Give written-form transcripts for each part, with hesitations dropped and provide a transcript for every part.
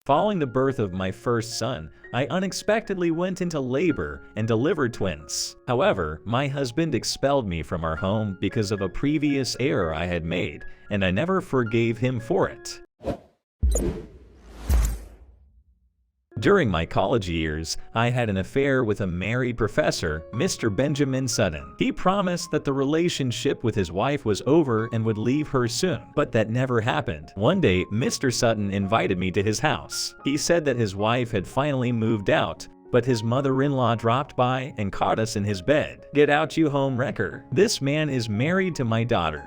Following the birth of my first son, I unexpectedly went into labor and delivered twins. However, my husband expelled me from our home because of a previous error I had made, and I never forgave him for it. During my college years, I had an affair with a married professor, Mr. Benjamin Sutton. He promised that the relationship with his wife was over and would leave her soon, but that never happened. One day, Mr. Sutton invited me to his house. He said that his wife had finally moved out, but his mother-in-law dropped by and caught us in his bed. "Get out, you home wrecker. This man is married to my daughter."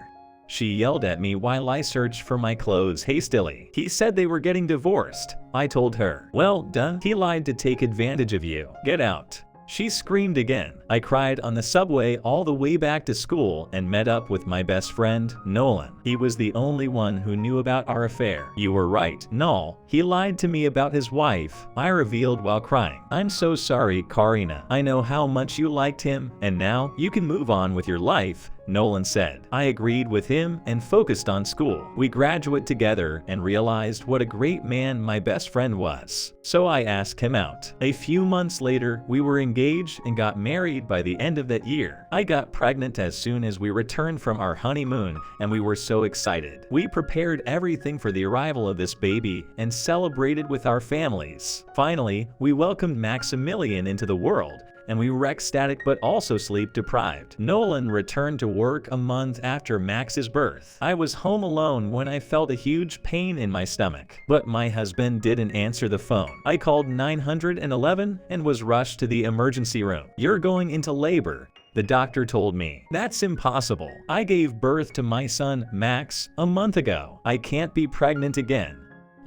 She yelled at me while I searched for my clothes hastily. He said they were getting divorced. I told her, "Well done. He lied to take advantage of you. Get out." She screamed again. I cried on the subway all the way back to school and met up with my best friend, Nolan. He was the only one who knew about our affair. "You were right, Noel. He lied to me about his wife," I revealed while crying. "I'm so sorry, Karina. I know how much you liked him, and now you can move on with your life," Nolan said. I agreed with him and focused on school. We graduated together and realized what a great man my best friend was. So I asked him out. A few months later, we were engaged and got married by the end of that year. I got pregnant as soon as we returned from our honeymoon, and we were so excited. We prepared everything for the arrival of this baby and celebrated with our families. Finally, we welcomed Maximilian into the world, and we were ecstatic but also sleep deprived. Nolan returned to work a month after Max's birth. I was home alone when I felt a huge pain in my stomach, but my husband didn't answer the phone. I called 911 and was rushed to the emergency room. "You're going into labor," the doctor told me. "That's impossible. I gave birth to my son, Max, a month ago. I can't be pregnant again."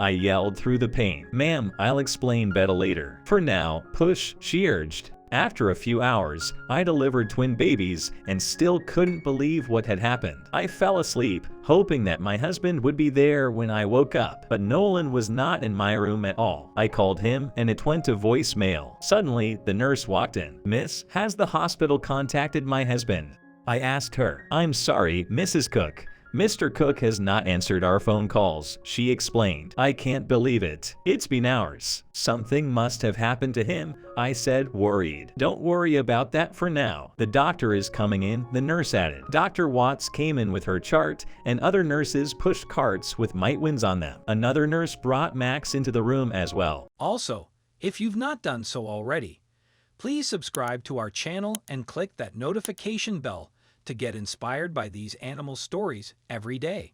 I yelled through the pain. "Ma'am, I'll explain better later. For now, push," she urged. After a few hours, I delivered twin babies and still couldn't believe what had happened. I fell asleep, hoping that my husband would be there when I woke up, but Nolan was not in my room at all. I called him and it went to voicemail. Suddenly, the nurse walked in. "Miss, has the hospital contacted my husband?" I asked her. "I'm sorry, Mrs. Cook. Mr. Cook has not answered our phone calls," she explained. "I can't believe it. It's been hours. Something must have happened to him," I said, worried. "Don't worry about that for now. The doctor is coming in," the nurse added. Dr. Watts came in with her chart, and other nurses pushed carts with mitewins on them. Another nurse brought Max into the room as well. Also, if you've not done so already, please subscribe to our channel and click that notification bell to get inspired by these animal stories every day.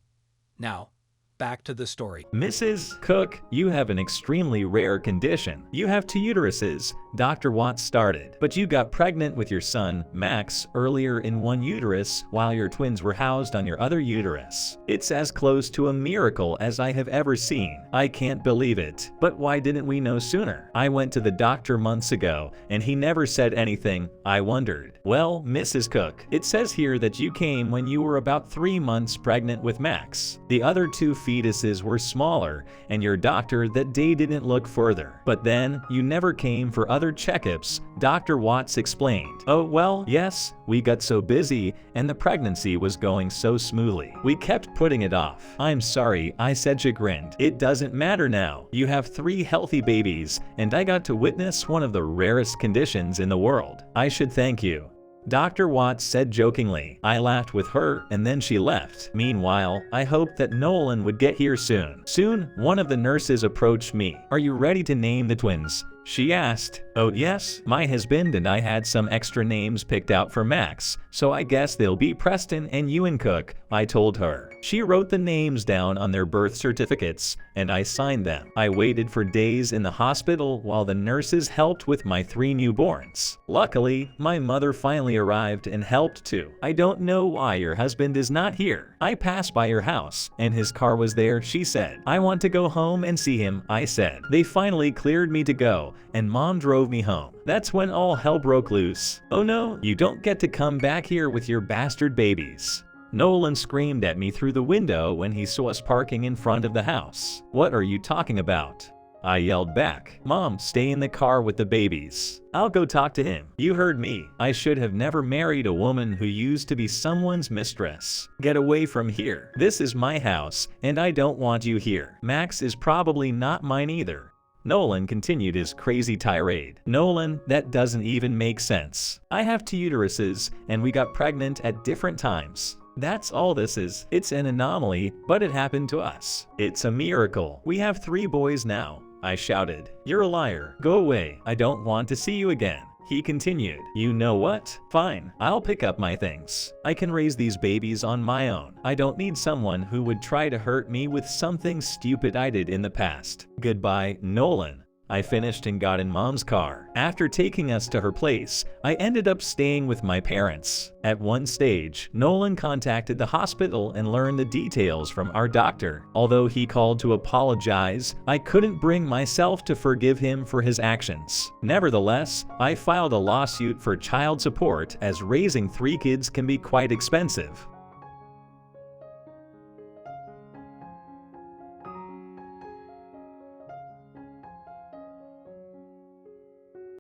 Now, back to the story. "Mrs. Cook, you have an extremely rare condition. You have two uteruses," Dr. Watts started. "But you got pregnant with your son, Max, earlier in one uterus while your twins were housed on your other uterus. It's as close to a miracle as I have ever seen. I can't believe it. But why didn't we know sooner? I went to the doctor months ago, and he never said anything," I wondered. "Well, Mrs. Cook, it says here that you came when you were about 3 months pregnant with Max. The other two fetuses were smaller, and your doctor that day didn't look further. But then, you never came for other checkups," Dr. Watts explained. "Oh, well, yes, we got so busy, and the pregnancy was going so smoothly. We kept putting it off." "I'm sorry," I said chagrined. "It doesn't matter now. You have 3 healthy babies, and I got to witness one of the rarest conditions in the world. I should thank you," Dr. Watts said jokingly. I laughed with her, and then she left. Meanwhile, I hoped that Nolan would get here soon. Soon, one of the nurses approached me. "Are you ready to name the twins?" she asked. "Oh yes, my husband and I had some extra names picked out for Max, so I guess they'll be Preston and Ewan Cook," I told her. She wrote the names down on their birth certificates, and I signed them. I waited for days in the hospital while the nurses helped with my 3 newborns. Luckily, my mother finally arrived and helped too. "I don't know why your husband is not here. I passed by your house, and his car was there," she said. "I want to go home and see him," I said. They finally cleared me to go, and Mom drove me home. That's when all hell broke loose. "Oh no, you don't get to come back here with your bastard babies." Nolan screamed at me through the window when he saw us parking in front of the house. "What are you talking about?" I yelled back. Mom, stay in the car with the babies. I'll go talk to him. You heard me. I should have never married a woman who used to be someone's mistress. Get away from here. This is my house, and I don't want you here. Max is probably not mine either. Nolan continued his crazy tirade. Nolan, that doesn't even make sense. I have 2 uteruses, and we got pregnant at different times. That's all this is. It's an anomaly, but it happened to us. It's a miracle. We have 3 boys now. I shouted. You're a liar. Go away. I don't want to see you again. He continued. You know what? Fine. I'll pick up my things. I can raise these babies on my own. I don't need someone who would try to hurt me with something stupid I did in the past. Goodbye, Nolan. I finished and got in Mom's car. After taking us to her place, I ended up staying with my parents. At one stage, Nolan contacted the hospital and learned the details from our doctor. Although he called to apologize, I couldn't bring myself to forgive him for his actions. Nevertheless, I filed a lawsuit for child support as raising 3 kids can be quite expensive.